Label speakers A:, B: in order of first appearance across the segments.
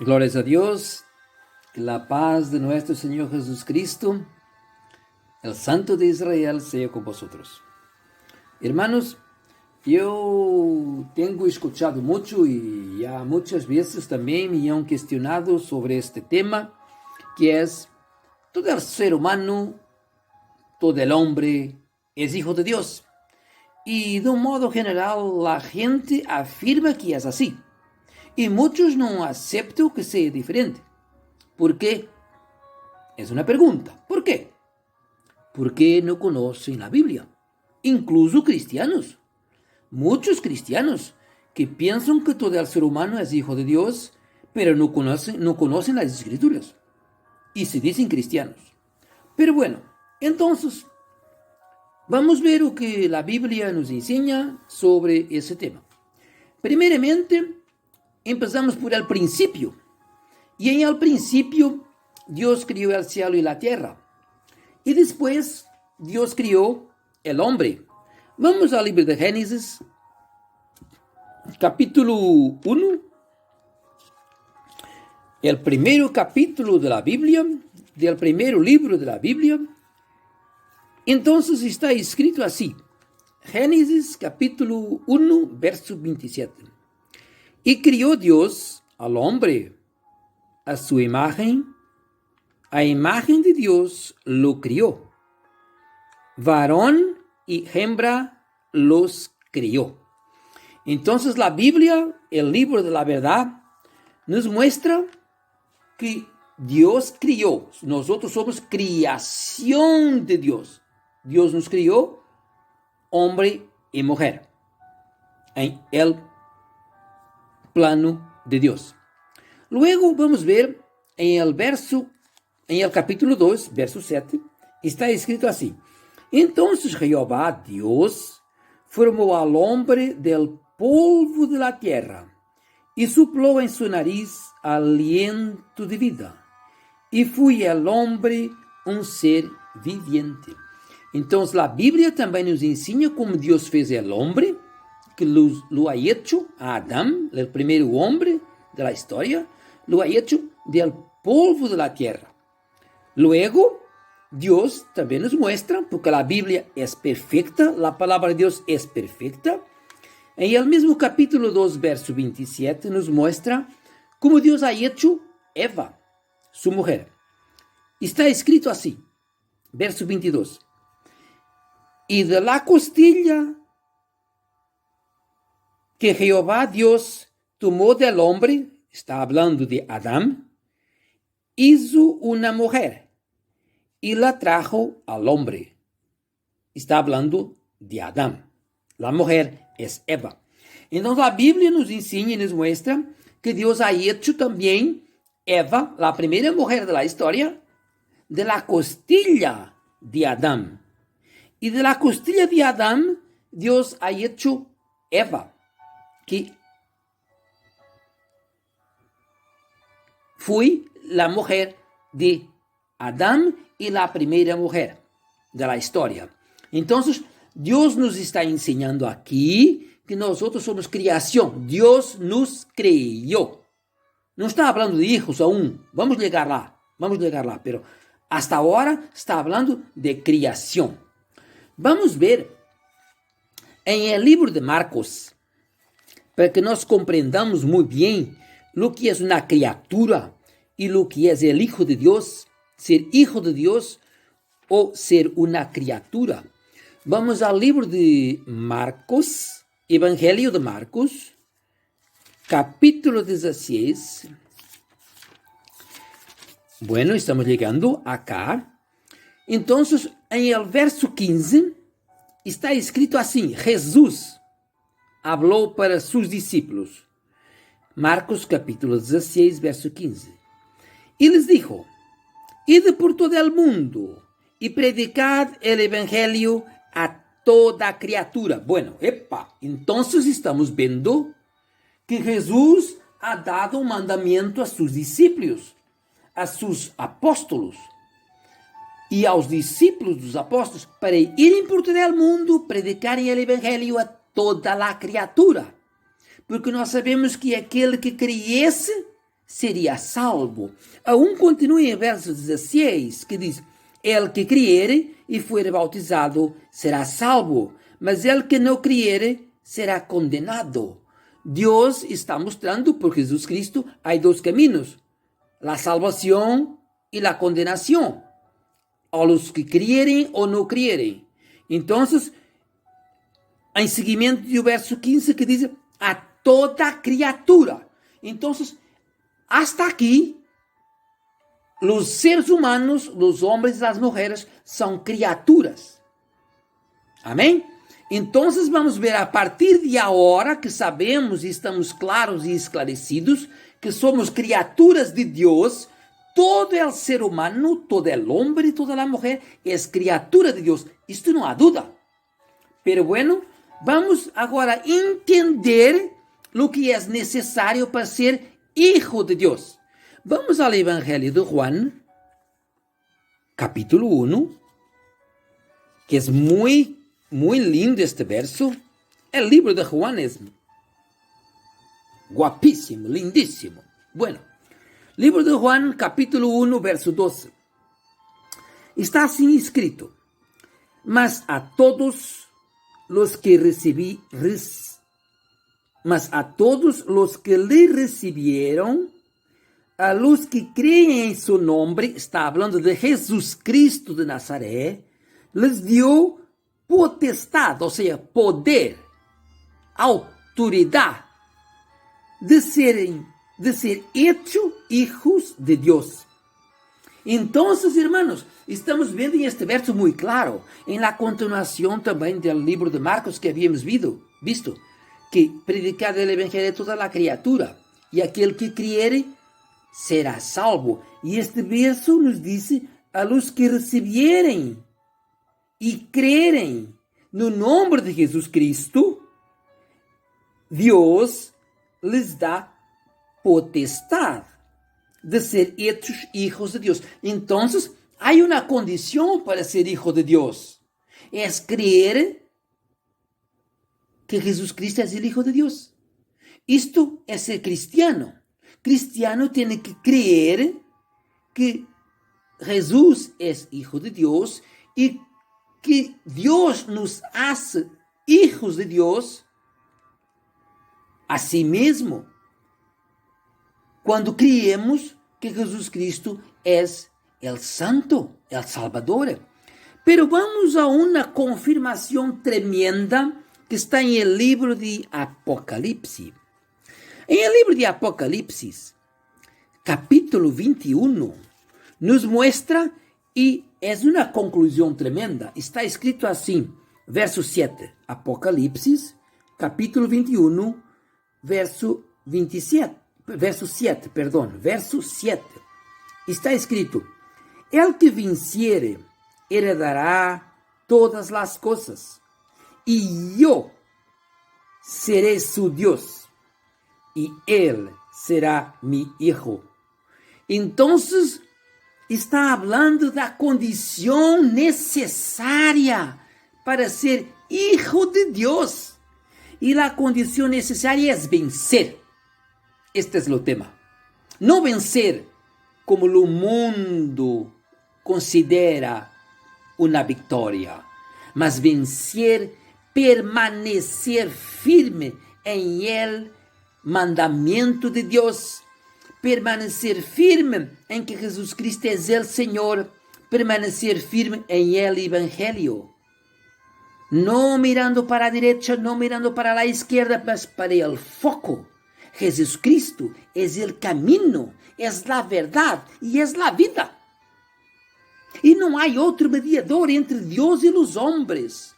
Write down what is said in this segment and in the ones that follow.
A: Glorias a Dios, que la paz de nuestro Señor Jesucristo, el Santo de Israel, sea con vosotros. Hermanos, yo tengo escuchado mucho y ya muchas veces también me han cuestionado sobre este tema, que es, todo el ser humano, todo el hombre es hijo de Dios. Y de un modo general la gente afirma que es así. Y muchos no aceptan que sea diferente. ¿Por qué? Es una pregunta. ¿Por qué? Porque no conocen la Biblia. Incluso cristianos. Muchos cristianos que piensan que todo el ser humano es hijo de Dios, pero no conocen las Escrituras. Y se dicen cristianos. Pero bueno, entonces, vamos a ver lo que la Biblia nos enseña sobre ese tema. Primeramente, empezamos por el principio. Y en el principio, Dios crió el cielo y la tierra. Y después, Dios crió el hombre. Vamos al libro de Génesis, capítulo 1. El primer capítulo de la Biblia, del primer libro de la Biblia. Entonces está escrito así. Génesis capítulo 1, verso 27. Y crió Dios al hombre a su imagen. A imagen de Dios lo crió. Varón y hembra los crió. Entonces la Biblia, el libro de la verdad, nos muestra que Dios crió. Nosotros somos creación de Dios. Dios nos crió hombre y mujer en el plano de Dios. Luego vamos a ver en el capítulo 2, verso 7, está escrito así. Entonces Jehová Dios formó al hombre del polvo de la tierra y sopló en su nariz aliento de vida. Y fue el hombre un ser viviente. Entonces la Biblia también nos enseña cómo Dios fez el hombre, que lo ha hecho a Adán, el primer hombre de la historia, lo ha hecho del polvo de la tierra. Luego, Dios también nos muestra, porque la Biblia es perfecta, la palabra de Dios es perfecta. En el mismo capítulo 2, verso 27, nos muestra cómo Dios ha hecho Eva, su mujer. Está escrito así, verso 22. Y de la costilla que Jehová Dios tomó del hombre, está hablando de Adán, hizo una mujer y la trajo al hombre. Está hablando de Adán. La mujer es Eva. Entonces la Biblia nos enseña y nos muestra que Dios ha hecho también Eva, la primera mujer de la historia, de la costilla de Adán. Y de la costilla de Adán, Dios ha hecho Eva, que fue la mujer de Adán y la primera mujer de la historia. Entonces, Dios nos está enseñando aquí que nosotros somos creación. Dios nos creó. No está hablando de hijos aún. Vamos a llegar lá. Pero hasta ahora está hablando de creación. Vamos a ver en el libro de Marcos, para que nós compreendamos muy bien lo que es una criatura y lo que es el Hijo de Dios, ser hijo de Dios o ser una criatura. Vamos al libro de Marcos, Evangelio de Marcos, capítulo 16. Bueno, estamos llegando acá. Entonces, en el verso 15, está escrito así, Jesús habló para sus discípulos. Marcos capítulo 16, verso 15. Y les dijo, id por todo el mundo y predicad el evangelio a toda criatura. Bueno, entonces estamos viendo que Jesús ha dado un mandamiento a sus discípulos, a sus apóstolos y a los discípulos dos apóstolos para irem por todo el mundo, predicarem el evangelio a toda la criatura. Porque nós sabemos que aquele que cresce seria salvo. Aún continua em verso 16, que diz: el que criere e for bautizado será salvo, mas el que não criere será condenado. Deus está mostrando por Jesus Cristo há dois caminhos: a salvação e a condenação, a los que crierem ou não crierem. Então, em seguimento do verso 15 que diz: a toda criatura. Então, hasta aqui, os seres humanos, os homens e as mulheres, são criaturas. Amém? Então, vamos ver a partir de agora que sabemos e estamos claros e esclarecidos que somos criaturas de Deus. Todo o ser humano, todo o homem e toda a mulher é criatura de Deus. Isto não há dúvida. Pero bueno, vamos agora entender o que é necessário para ser hijo de Deus. Vamos ao Evangelho de Juan, capítulo 1, que é muito lindo este verso. O livro de Juan é guapíssimo, lindíssimo. Bueno, livro de Juan, capítulo 1, verso 12. Está assim escrito: mas a todos los que le recibieron, a los que creen en su nombre, está hablando de Jesus Cristo de Nazaré, les dio potestad, o sea, poder, autoridad, de ser hechos hijos de Dios. Então, hermanos, estamos vendo em este verso muito claro, em la continuação também do livro de Marcos que havíamos visto, que predicar o evangelho a toda a criatura, e aquele que criere será salvo. E este verso nos diz: a los que recibierem e crerem no nome de Jesus Cristo, Deus les dá potestad de ser hechos hijos de Dios. Então, há uma condição para ser hijo de Deus: é creer que Jesus Cristo é o Hijo de Deus. Isto é ser cristiano. Cristiano tem que creer que Jesus é Hijo de Deus e que Deus nos hace hijos de Deus a si mesmo, quando criemos que Jesus Cristo é o Santo, el Salvador. Pero vamos a uma confirmação tremenda que está em el livro de Apocalipse. Em el livro de Apocalipse, capítulo 21, nos mostra, e é uma conclusão tremenda, está escrito assim, verso 7, Apocalipse, capítulo 21, verso 7, está escrito: el que venciere heredará todas as coisas, e eu serei su Deus, e ele será mi hijo. Então, está falando da condição necessária para ser hijo de Deus. E a condição necessária é vencer. Este é o tema. Não vencer como o mundo considera uma vitória, mas vencer, permanecer firme em el mandamento de Deus, permanecer firme em que Jesus Cristo é o Senhor, permanecer firme em el Evangelho, não mirando para a direita, não mirando para a esquerda, mas para el foco. Jesus Cristo é o caminho, é a verdade e é a vida. E não há outro mediador entre Deus e os homens.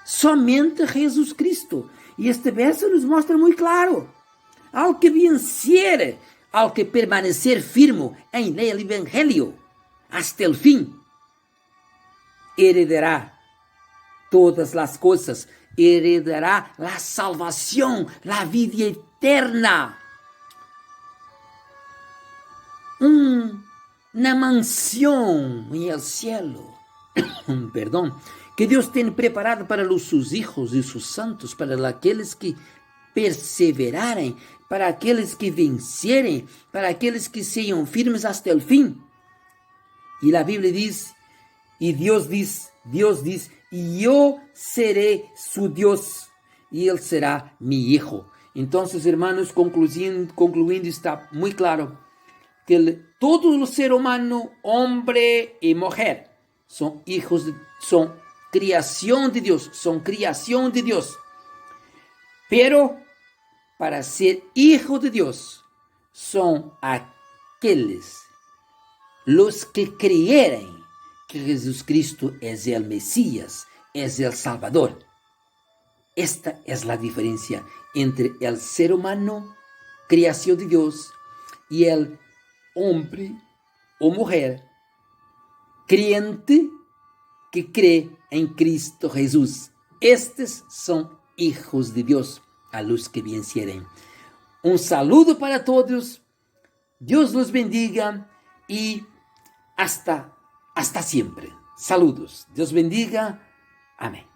A: Somente Jesus Cristo. E este verso nos mostra muito claro: ao que vencer, ao que permanecer firme em el Evangelho, hasta el fim, heredará todas as coisas, heredará a salvação, a vida eterna. Uma mansão em el cielo, perdão, que Deus tem preparado para os seus hijos e seus santos, para aqueles que perseverarem, para aqueles que vencerem, para aqueles que sejam firmes até o fim. E a Bíblia diz, e Deus diz, e eu serei su Deus, e ele será mi hijo. Então, hermanos, concluindo, está muito claro que todo o ser humano, homem e mulher, são criação de Deus. Pero para ser hijo de Deus, são aqueles los que creerem que Jesus Cristo é o Messias, é o Salvador. Esta é a diferença entre o ser humano, criação de Deus, e o homem ou mulher crente que crê em Cristo Jesus. Estes são hijos de Deus, a los que vencierem. Um saludo para todos, Deus los bendiga e hasta siempre. Saludos, Deus bendiga, amém.